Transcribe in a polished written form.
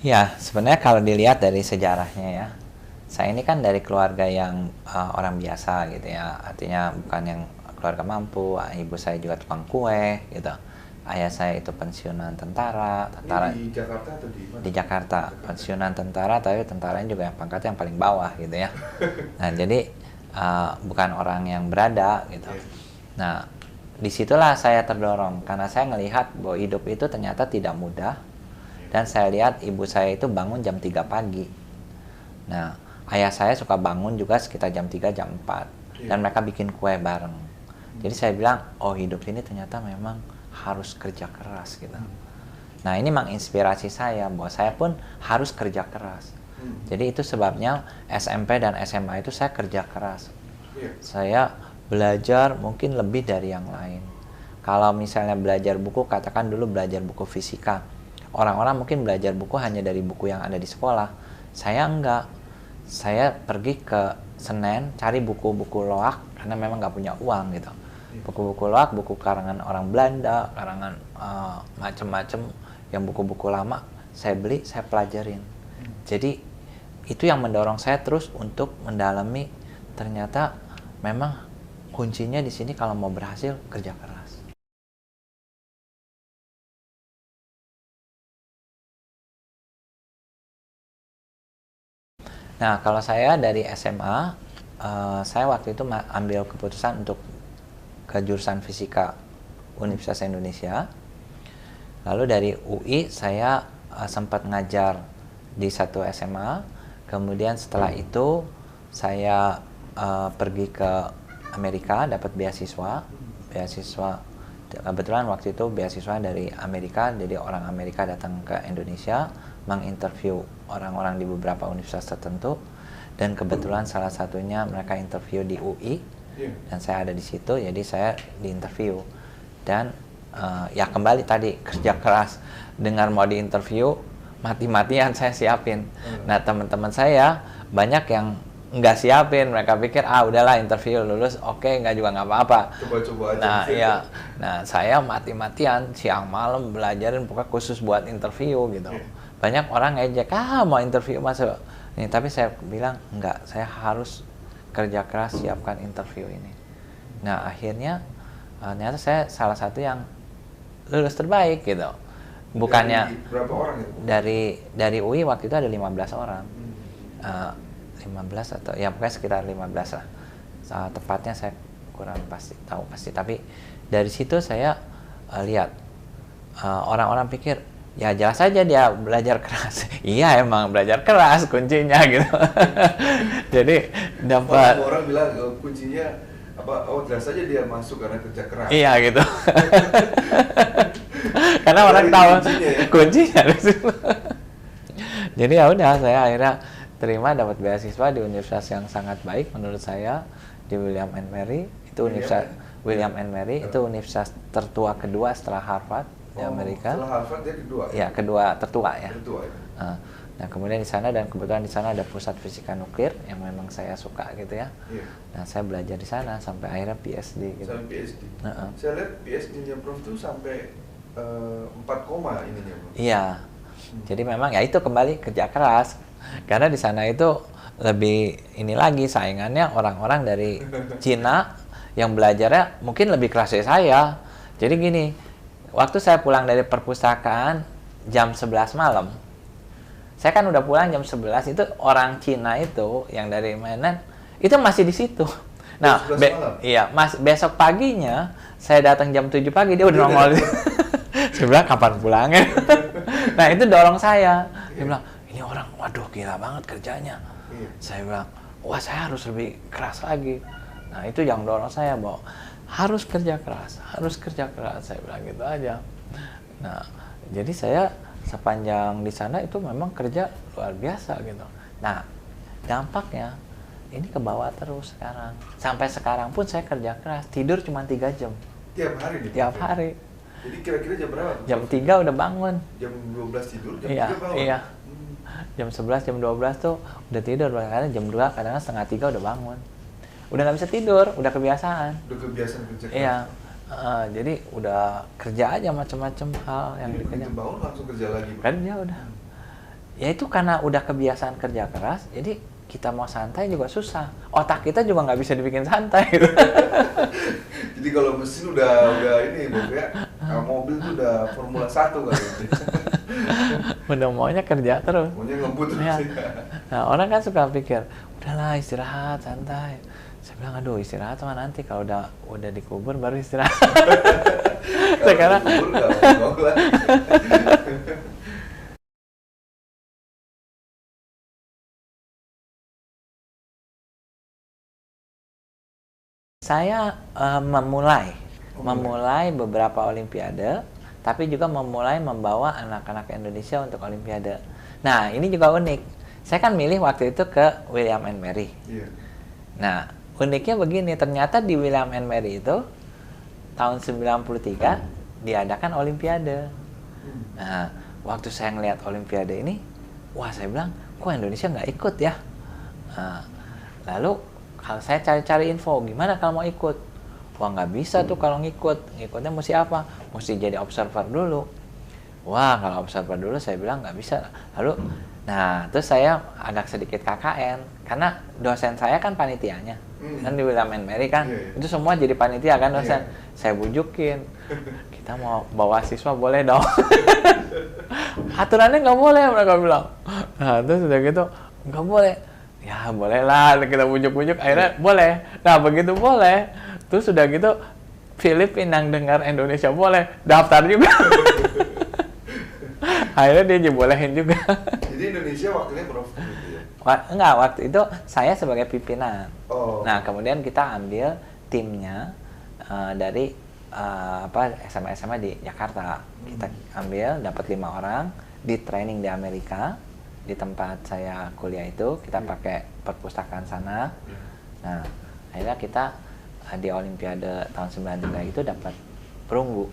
Ya, sebenarnya kalau dilihat dari sejarahnya ya, saya ini kan dari keluarga yang orang biasa gitu ya, artinya bukan yang keluarga mampu. Ibu saya juga tukang kue gitu. Ayah saya itu pensiunan tentara, Ini tentara di Jakarta atau di mana? di Jakarta, Jakarta. pensiunan tentara, tapi tentaranya juga yang pangkatnya yang paling bawah gitu ya. Nah, jadi bukan orang yang berada gitu. Iya. Nah, disitulah saya terdorong karena saya melihat bahwa hidup itu ternyata tidak mudah. Dan saya lihat ibu saya itu bangun jam 3 pagi. Nah, ayah saya suka bangun juga sekitar jam 3 jam 4. Iya. Dan mereka bikin kue bareng. Jadi saya bilang, oh hidup ini ternyata memang harus kerja keras gitu. Nah, ini menginspirasi saya bahwa saya pun harus kerja keras. Jadi itu sebabnya SMP dan SMA itu saya kerja keras. Iya. Saya belajar mungkin lebih dari yang lain. Kalau misalnya belajar buku, katakan dulu belajar buku fisika. Orang-orang mungkin belajar buku hanya dari buku yang ada di sekolah. Saya enggak. Saya pergi ke Senen, cari buku-buku loak, karena memang nggak punya uang gitu. Buku-buku loak, buku karangan orang Belanda, karangan macem-macem, yang buku-buku lama, saya beli, saya pelajarin. Jadi, itu yang mendorong saya terus untuk mendalami, ternyata memang kuncinya di sini kalau mau berhasil, kerja keras. Nah, kalau saya dari SMA, saya waktu itu ambil keputusan untuk ke jurusan fisika Universitas Indonesia. Lalu dari UI saya sempat ngajar di satu SMA. Kemudian setelah itu saya pergi ke Amerika, dapat beasiswa. Kebetulan waktu itu beasiswa dari Amerika, jadi orang Amerika datang ke Indonesia menginterview orang-orang di beberapa universitas tertentu, dan kebetulan salah satunya mereka interview di UI dan saya ada di situ, jadi saya diinterview dan ya kembali tadi kerja keras. Dengar mau diinterview, mati-matian saya siapin. Nah, teman-teman saya banyak yang nggak siapin, mereka pikir udahlah interview lulus, oke, nggak juga nggak apa-apa. Coba-coba aja. Nah iya, nah saya mati-matian siang malam belajarin pokoknya khusus buat interview gitu. Banyak orang ngejek, mau interview masuk nih, tapi saya bilang enggak, saya harus kerja keras siapkan interview ini. Nah akhirnya ternyata saya salah satu yang lulus terbaik gitu. Bukannya Dari berapa orang itu? dari UI waktu itu ada 15 orang. 15 atau ya pokoknya sekitar 15 lah. Tepatnya saya kurang tahu pasti, tapi dari situ saya lihat orang-orang pikir ya jelas saja dia belajar keras. Iya, emang belajar keras kuncinya gitu. Jadi dapat orang bilang kuncinya apa? Oh, jelas saja dia masuk karena kerja keras. iya gitu. Karena orang tahu kuncinya di situ. Jadi ya udah, saya akhirnya terima, dapat beasiswa di universitas yang sangat baik menurut saya, di William and Mary. Itu universitas William and Mary itu universitas tertua kedua setelah Harvard di Amerika. Setelah Harvard dia kedua. Ya, kedua tertua ya. Tertua ya. Nah, kemudian di sana, dan kebetulan di sana ada pusat fisika nuklir yang memang saya suka gitu ya. Iya. Nah, saya belajar di sana sampai akhirnya PhD gitu. Sampai PhD. Saya lihat PhD-nya Prof tuh sampai 4 koma ininya, Bro. Iya. Jadi memang ya itu kembali kerja keras. Karena di sana itu lebih ini lagi saingannya orang-orang dari Cina yang belajarnya mungkin lebih keras dari saya. Jadi gini, waktu saya pulang dari perpustakaan jam 11 malam, saya kan udah pulang jam 11, itu orang Cina itu yang dari mainan itu masih di situ. Nah, iya, besok paginya saya datang jam 7 pagi dia udah nongol. Saya bilang kapan pulangnya? Nah, itu dorong saya. Dia bilang, ini orang, waduh gila banget kerjanya. Saya bilang, wah saya harus lebih keras lagi. Nah, itu yang dorong saya bahwa harus kerja keras, harus kerja keras. Saya bilang gitu aja. Nah, jadi saya sepanjang di sana itu memang kerja luar biasa gitu. Nah, dampaknya ini ke bawah terus sekarang. Sampai sekarang pun saya kerja keras, tidur cuma 3 jam. Tiap hari nih? Tiap hari. Jadi kira-kira jam berapa? Jam 3 udah bangun. Jam 12 tidur, jam 3 bangun? Iya. Jam 11, jam 12 tuh udah tidur. Kadang jam 2, kadang setengah 3 udah bangun. Udah nggak bisa tidur, udah kebiasaan. Udah kebiasaan kerja keras? Iya. Jadi udah kerja aja macam-macam hal yang dikerjain. Bangun langsung kerja lagi? Kerja udah. Ya itu karena udah kebiasaan kerja keras, jadi kita mau santai juga susah. Otak kita juga nggak bisa dibikin santai. Gitu. Jadi kalau mesin udah ini, Bob ya, mobil tuh udah Formula 1 kali. Udah maunya kerja terus. Maunya ngebut terus Ya. ya. Nah, orang kan suka pikir, udahlah istirahat, santai. Saya bilang, aduh istirahat mah nanti kalau udah dikubur baru istirahat. Sekarang Kalau libur nggak mau lagi. saya memulai beberapa olimpiade, tapi juga memulai membawa anak-anak Indonesia untuk olimpiade. Nah, ini juga unik. Saya kan milih waktu itu ke William and Mary. Iya. Nah, uniknya begini, ternyata di William and Mary itu tahun 93 diadakan olimpiade. Nah, waktu saya ngelihat olimpiade ini, wah saya bilang, kok Indonesia nggak ikut ya? Nah, lalu kalau saya cari-cari info, gimana kalau mau ikut? Wah nggak bisa tuh kalau ngikutnya mesti apa? Mesti jadi observer dulu. Wah kalau observer dulu saya bilang nggak bisa. Lalu, nah terus saya agak sedikit KKN, karena dosen saya kan panitianya. Kan di William and Mary kan, itu semua jadi panitia kan dosen. Saya bujukin, kita mau bawa siswa boleh dong. Aturannya nggak boleh mereka bilang. Nah terus udah gitu, nggak boleh. Ya boleh lah, kita bujuk-bujuk akhirnya boleh. Nah begitu boleh, terus udah gitu Filipina yang dengar Indonesia boleh, daftar juga. Akhirnya dia dibolehin juga. Jadi Indonesia wakilnya Prof gitu ya? Enggak, waktu itu saya sebagai pimpinan. Oh. Nah kemudian kita ambil timnya dari SMA-SMA di Jakarta. Kita ambil, dapat 5 orang, di training di Amerika. Di tempat saya kuliah itu kita pakai perpustakaan sana. Nah, akhirnya kita di Olimpiade tahun 93 itu dapat perunggu.